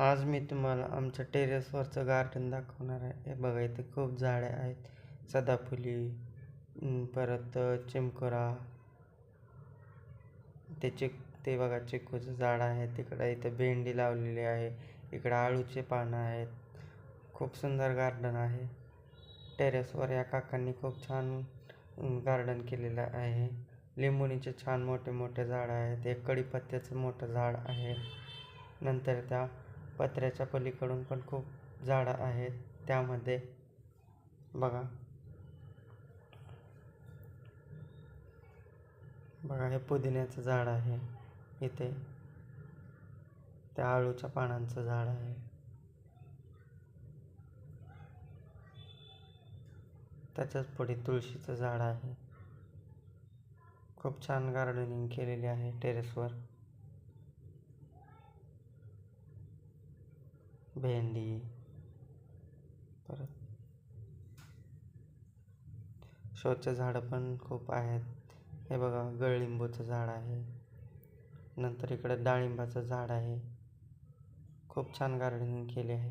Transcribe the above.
आज मी तुम्हाला आमच्या टेरेसवरचं गार्डन दाखवणार आहे. हे बघा इथे खूप झाडे आहेत. सदाफुली, परत चिमकोरा, ते बघा चिकूचं झाड आहे. इथं भेंडी लावलेली आहे. इकडं आळूचे पानं आहेत. खूप सुंदर गार्डन आहे. टेरेसवर या काकांनी खूप छान गार्डन केलेलं आहे. लिंबुणीचे छान मोठे मोठे झाड आहेत. एक कडीपत्त्याचं मोठं झाड आहे. नंतर त्या पत्र्याच्या पलीकडून पण खूप झाडं आहेत. त्यामध्ये बघा बघा हे पुदिन्याचं झाड आहे. इथे त्या आळूच्या पानांचं झाड आहे. त्याच्याच पुढे तुळशीचं झाड आहे. खूप छान गार्डनिंग केलेली आहे टेरेसवर. भेंडी, परत शोचे झाडं पण खूप आहेत. हे बघा गळलिंबूचं झाड आहे. नंतर इकडे डाळिंबाचं झाड आहे. खूप छान गार्डनिंग केले आहे.